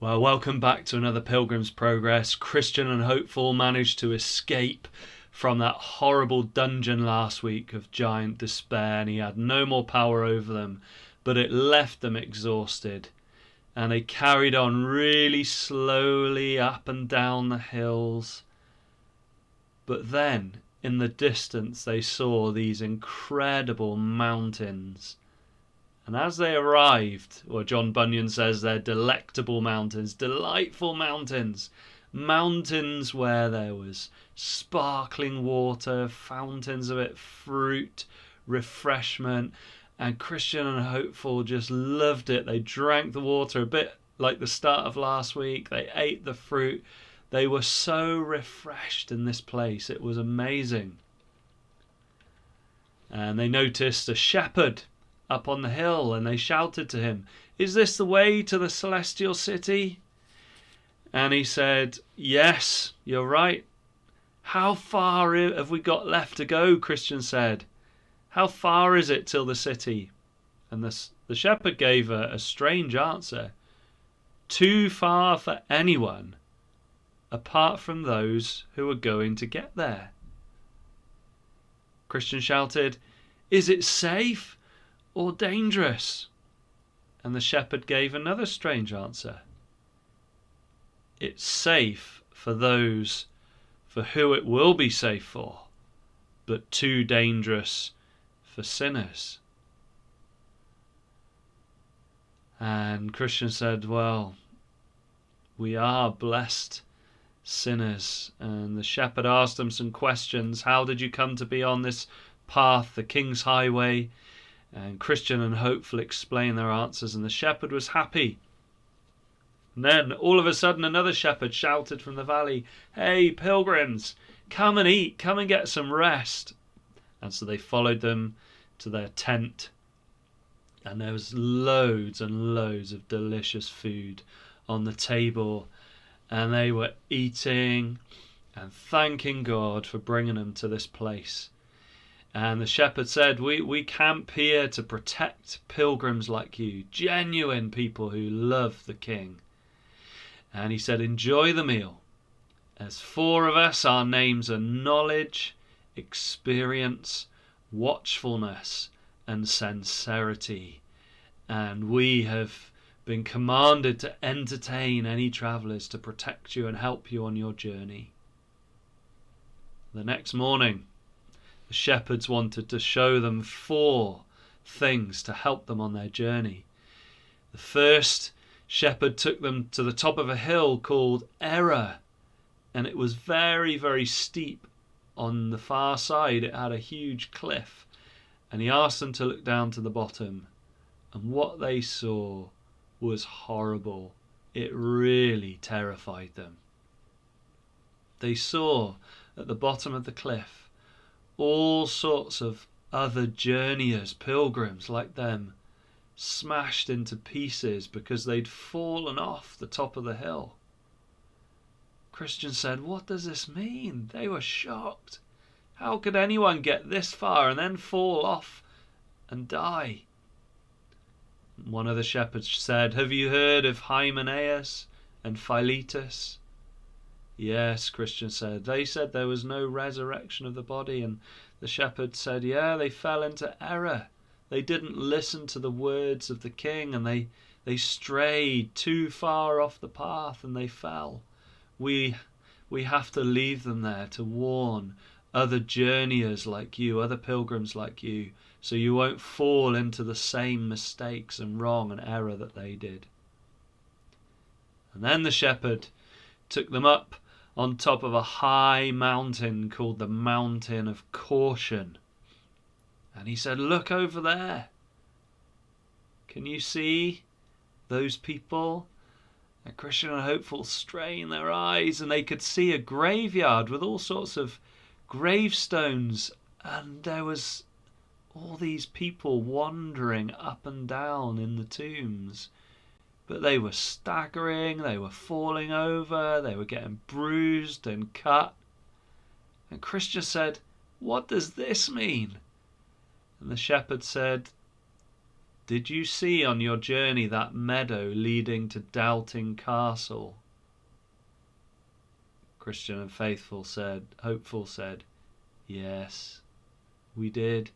Well, welcome back to another Pilgrim's Progress. Christian and Hopeful managed to escape from that horrible dungeon last week of giant despair, and he had no more power over them, but it left them exhausted. And they carried on really slowly up and down the hills. But then, in the distance, they saw these incredible mountains. And as they arrived, or John Bunyan says they're delectable mountains, delightful mountains, mountains where there was sparkling water, fountains of it, fruit, refreshment, and Christian and Hopeful just loved it. They drank the water a bit like the start of last week. They ate the fruit. They were so refreshed in this place. It was amazing. And they noticed a shepherd up on the hill, and they shouted to him, "Is this the way to the celestial city?" And he said, "Yes, you're right." "How far have we got left to go?" Christian said. "How far is it till the city?" And the shepherd gave a strange answer. "Too far for anyone apart from those who are going to get there." Christian shouted, "Is it safe or dangerous?" And the shepherd gave another strange answer. "It's safe for those for who it will be safe for, but too dangerous for sinners." And Christian said, "Well, we are blessed sinners." And the shepherd asked them some questions. How did you come to be on this path, the King's Highway? And Christian and Hopeful explained their answers, and the shepherd was happy. And then, all of a sudden, another shepherd shouted from the valley, "Hey, pilgrims, come and eat, come and get some rest." And so they followed them to their tent, and there was loads and loads of delicious food on the table, and they were eating and thanking God for bringing them to this place. And the shepherd said, we camp here to protect pilgrims like you, genuine people who love the King. And he said, enjoy the meal. There's 4 of us. Our names are knowledge, experience, watchfulness, and sincerity. And we have been commanded to entertain any travellers, to protect you and help you on your journey. The next morning, the shepherds wanted to show them 4 things to help them on their journey. The first shepherd took them to the top of a hill called Error, and it was very, very steep. On the far side it had a huge cliff, and he asked them to look down to the bottom, and what they saw was horrible. It really terrified them. They saw at the bottom of the cliff all sorts of other journeyers, pilgrims like them, smashed into pieces because they'd fallen off the top of the hill. Christian said, "What does this mean?" They were shocked. How could anyone get this far and then fall off and die? One of the shepherds said, "Have you heard of Hymenaeus and Philetus?" "Yes," Christian said. "They said there was no resurrection of the body." And the shepherd said, "Yeah, they fell into error. They didn't listen to the words of the King, and they strayed too far off the path and they fell. We have to leave them there to warn other journeyers like you, other pilgrims like you, so you won't fall into the same mistakes and wrong and error that they did." And then the shepherd took them up on top of a high mountain called the Mountain of Caution. And he said, "Look over there. Can you see those people?" And Christian and Hopeful strained their eyes, and they could see a graveyard with all sorts of gravestones, and there was all these people wandering up and down in the tombs. But they were staggering, they were falling over, they were getting bruised and cut. And Christian said, "What does this mean?" And the shepherd said, Did you see on your journey that meadow leading to Doubting Castle? Christian and Hopeful said, yes, we did.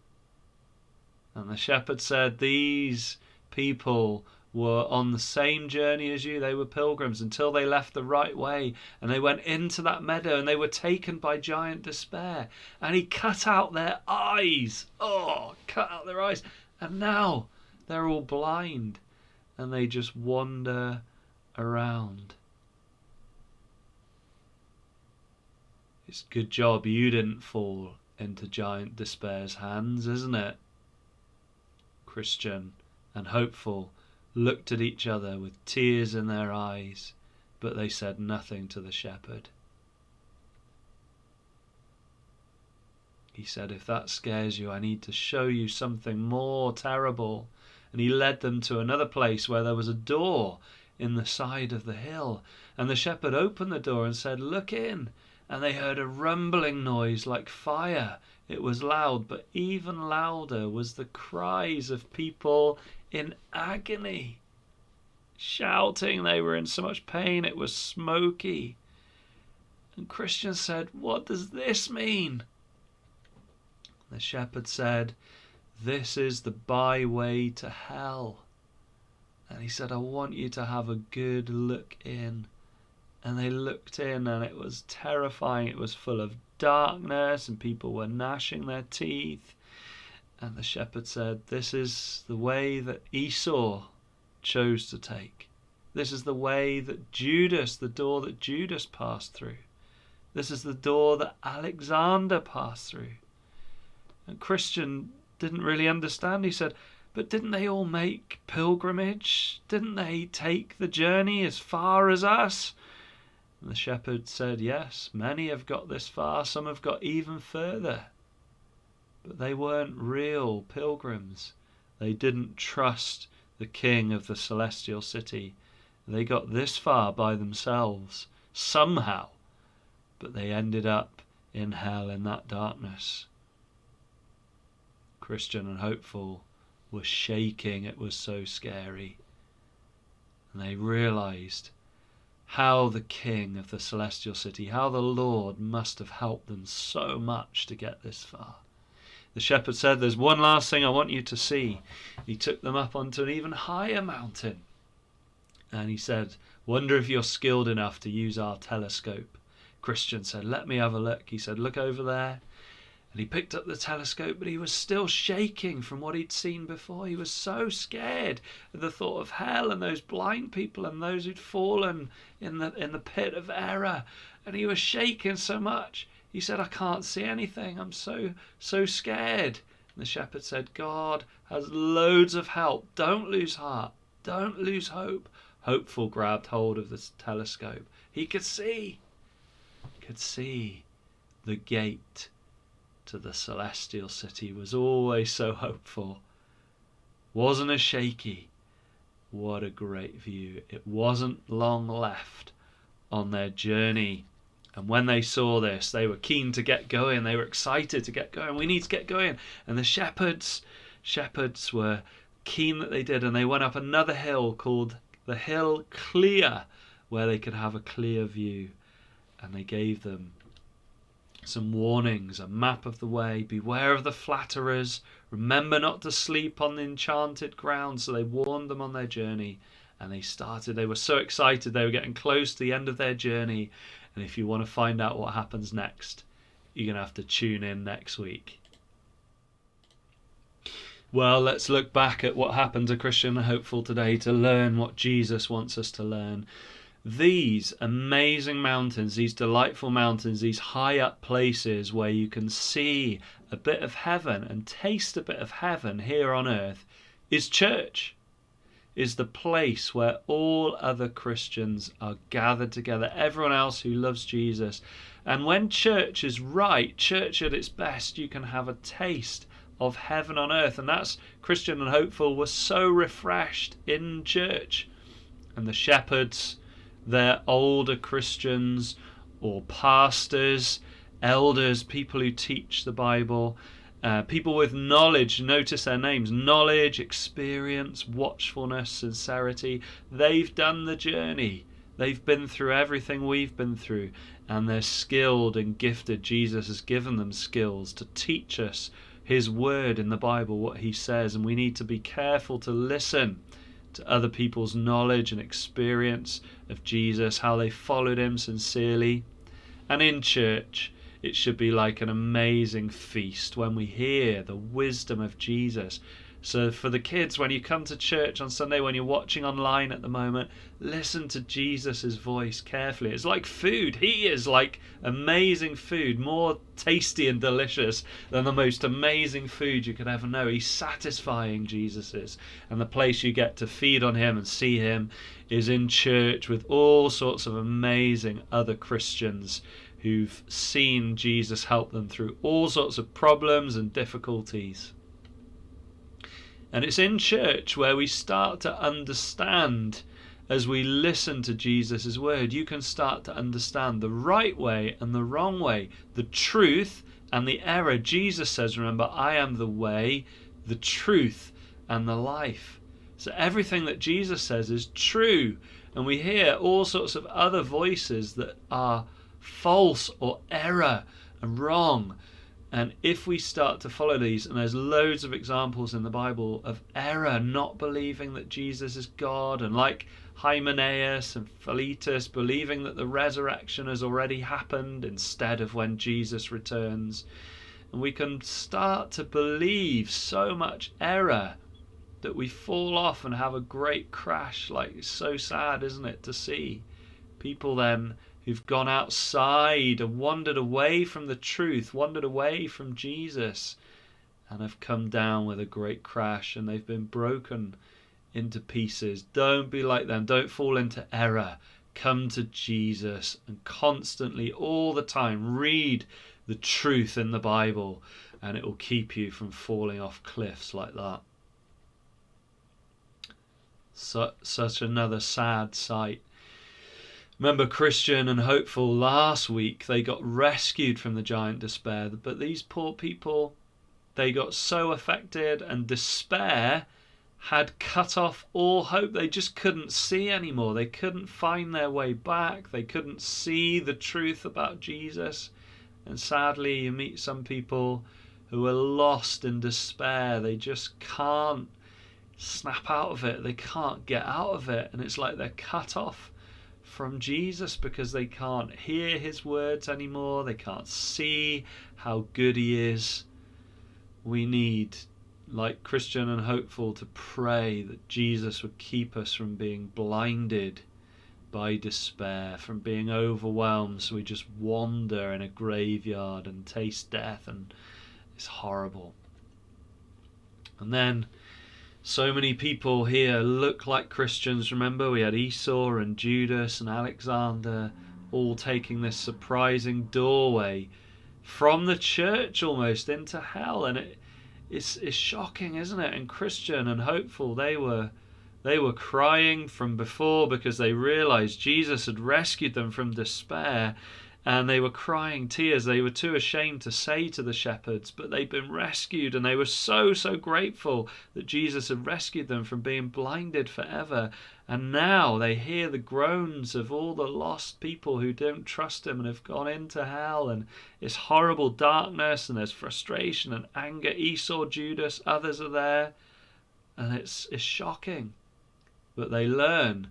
And the shepherd said, these people were on the same journey as you. They were pilgrims until they left the right way and they went into that meadow and they were taken by giant despair. And he cut out their eyes. Cut out their eyes. And now they're all blind and they just wander around. It's a good job you didn't fall into giant despair's hands, isn't it? Christian and Hopeful looked at each other with tears in their eyes, but they said nothing to the shepherd. He said, if that scares you, I need to show you something more terrible. And he led them to another place where there was a door in the side of the hill. And the shepherd opened the door and said, look in. And they heard a rumbling noise like fire. It was loud, but even louder was the cries of people in agony, shouting. They were in so much pain, it was smoky. And Christian said, what does this mean? The shepherd said, this is the byway to hell. And he said, I want you to have a good look in. And they looked in and it was terrifying. It was full of darkness and people were gnashing their teeth. And the shepherd said, this is the way that Esau chose to take. This is the way that the door that Judas passed through. This is the door that Alexander passed through. And Christian didn't really understand. He said, but didn't they all make pilgrimage? Didn't they take the journey as far as us? And the shepherd said, yes, many have got this far, some have got even further. But they weren't real pilgrims. They didn't trust the king of the celestial city. They got this far by themselves, somehow, but they ended up in hell in that darkness. Christian and Hopeful were shaking. It was so scary. And they realized how the king of the celestial city, how the Lord must have helped them so much to get this far. The shepherd said, there's one last thing I want you to see. He took them up onto an even higher mountain. And he said, wonder if you're skilled enough to use our telescope. Christian said, let me have a look. He said, look over there. And he picked up the telescope, but he was still shaking from what he'd seen before. He was so scared at the thought of hell and those blind people and those who'd fallen in the pit of error. And he was shaking so much. He said, I can't see anything. I'm so scared. And the shepherd said, God has loads of help. Don't lose heart. Don't lose hope. Hopeful grabbed hold of the telescope. He could see the gate to the celestial city was always so hopeful. Wasn't as shaky. What a great view. It wasn't long left on their journey. And when they saw this, they were keen to get going. They were excited to get going. We need to get going. And the shepherds were keen that they did. And they went up another hill called the Hill Clear, where they could have a clear view. And they gave them some warnings, a map of the way. Beware of the flatterers. Remember not to sleep on the enchanted ground. So they warned them on their journey. And they were so excited. They were getting close to the end of their journey. And if you want to find out what happens next, you're going to have to tune in next week. Well, let's look back at what happened to Christian and Hopeful today to learn what Jesus wants us to learn. These amazing mountains, these delightful mountains, these high up places where you can see a bit of heaven and taste a bit of heaven here on earth, is church. Is the place where all other Christians are gathered together, everyone else who loves Jesus. And when church is right, church at its best, you can have a taste of heaven on earth. And that's Christian and Hopeful were so refreshed in church. And the shepherds, they're older Christians or pastors, elders, people who teach the Bible. People with knowledge, notice their names: knowledge, experience, watchfulness, sincerity. They've done the journey. They've been through everything we've been through, and they're skilled and gifted. Jesus has given them skills to teach us his word in the Bible, what he says, and we need to be careful to listen to other people's knowledge and experience of Jesus, how they followed him sincerely. And in church, it should be like an amazing feast when we hear the wisdom of Jesus. So for the kids, when you come to church on Sunday, when you're watching online at the moment, listen to Jesus' voice carefully. It's like food. He is like amazing food, more tasty and delicious than the most amazing food you could ever know. He's satisfying, Jesus is. And the place you get to feed on him and see him is in church with all sorts of amazing other Christians who've seen Jesus help them through all sorts of problems and difficulties. And it's in church where we start to understand, as we listen to Jesus' word, you can start to understand the right way and the wrong way, the truth and the error. Jesus says, remember, I am the way, the truth and the life. So everything that Jesus says is true. And we hear all sorts of other voices that are false or error and wrong. And if we start to follow these, and there's loads of examples in the Bible of error, not believing that Jesus is God, and like Hymenaeus and Philetus, believing that the resurrection has already happened instead of when Jesus returns. And we can start to believe so much error that we fall off and have a great crash. Like, it's so sad, isn't it, to see people then who've gone outside and wandered away from the truth, wandered away from Jesus, and have come down with a great crash, and they've been broken into pieces. Don't be like them. Don't fall into error. Come to Jesus and constantly, all the time, read the truth in the Bible, and it will keep you from falling off cliffs like that. Such another sad sight. Remember Christian and Hopeful last week, they got rescued from the giant despair, but these poor people, they got so affected, and despair had cut off all hope. They just couldn't see anymore. They couldn't find their way back. They couldn't see the truth about Jesus. And sadly, you meet some people who are lost in despair. They just can't snap out of it. They can't get out of it. And it's like they're cut off from Jesus because they can't hear his words anymore. They can't see how good he is. We need, like Christian and Hopeful, to pray that Jesus would keep us from being blinded by despair, from being overwhelmed so we just wander in a graveyard and taste death, and it's horrible. And then so many people here look like Christians. Remember, we had Esau and Judas and Alexander all taking this surprising doorway from the church almost into hell. And it's shocking, isn't it? And Christian and Hopeful, they were crying from before because they realized Jesus had rescued them from despair. And they were crying tears. They were too ashamed to say to the shepherds, but they'd been rescued, and they were so grateful that Jesus had rescued them from being blinded forever. And now they hear the groans of all the lost people who don't trust him and have gone into hell, and it's horrible darkness, and there's frustration and anger. Esau, Judas, others are there, and it's shocking. But they learn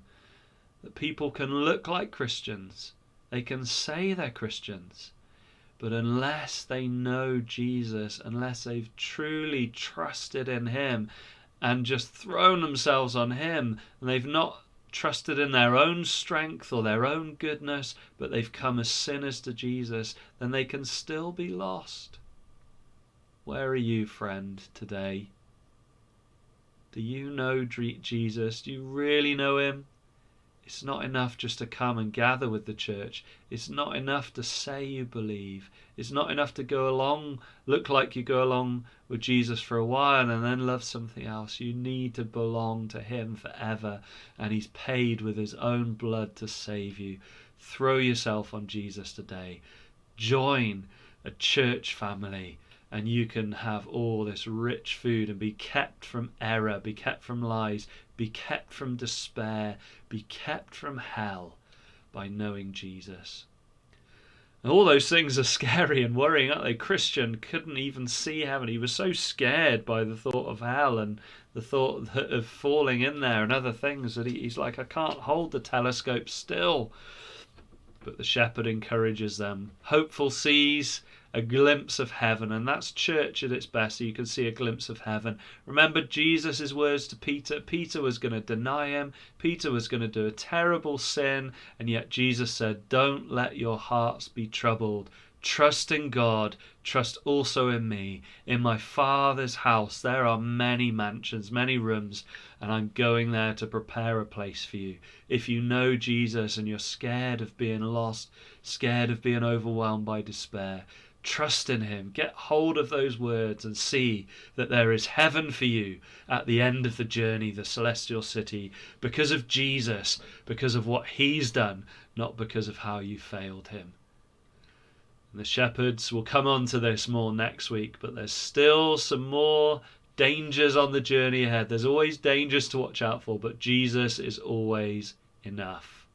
that people can look like Christians. They can say they're Christians, but unless they know Jesus, unless they've truly trusted in him and just thrown themselves on him, and they've not trusted in their own strength or their own goodness, but they've come as sinners to Jesus, then they can still be lost. Where are you, friend, today? Do you know Jesus? Do you really know him? It's not enough just to come and gather with the church. It's not enough to say you believe. It's not enough to go along, look like you go along with Jesus for a while and then love something else. You need to belong to him forever, and he's paid with his own blood to save you. Throw yourself on Jesus today. Join a church family and you can have all this rich food and be kept from error, be kept from lies, be kept from despair, be kept from hell by knowing Jesus. And all those things are scary and worrying, aren't they? Christian couldn't even see heaven. He was so scared by the thought of hell and the thought of falling in there and other things that he's like, I can't hold the telescope still. But the shepherd encourages them. Hopeful sees a glimpse of heaven, and that's church at its best, so you can see a glimpse of heaven. Remember Jesus' words to Peter. Peter was going to deny him. Peter was going to do a terrible sin, and yet Jesus said, don't let your hearts be troubled. Trust in God, trust also in me. In my Father's house there are many mansions, many rooms, and I'm going there to prepare a place for you. If you know Jesus and you're scared of being lost, scared of being overwhelmed by despair, trust in him. Get hold of those words and see that there is heaven for you at the end of the journey, the celestial city, because of Jesus, because of what he's done, not because of how you failed him. The shepherds will come on to this more next week, but there's still some more dangers on the journey ahead. There's always dangers to watch out for, but Jesus is always enough.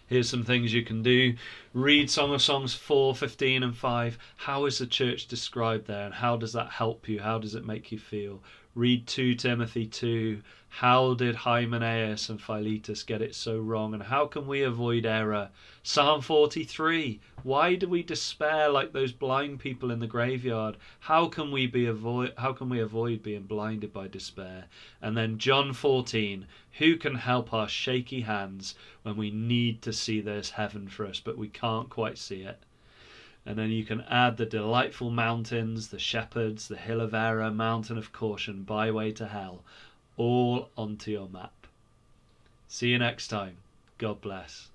Here's some things you can do. Read Song of Songs 4, 15 and 5. How is the church described there, and how does that help you? How does it make you feel? Read 2 Timothy 2. How did Hymenaeus and Philetus get it so wrong, and how can we avoid error? Psalm 43. Why do we despair like those blind people in the graveyard? How can we avoid being blinded by despair? And then John 14. Who can help our shaky hands when we need to see there's heaven for us, but we can't quite see it? And then you can add the delightful mountains, the shepherds, the hill of error, mountain of caution, byway to hell, all onto your map. See you next time. God bless.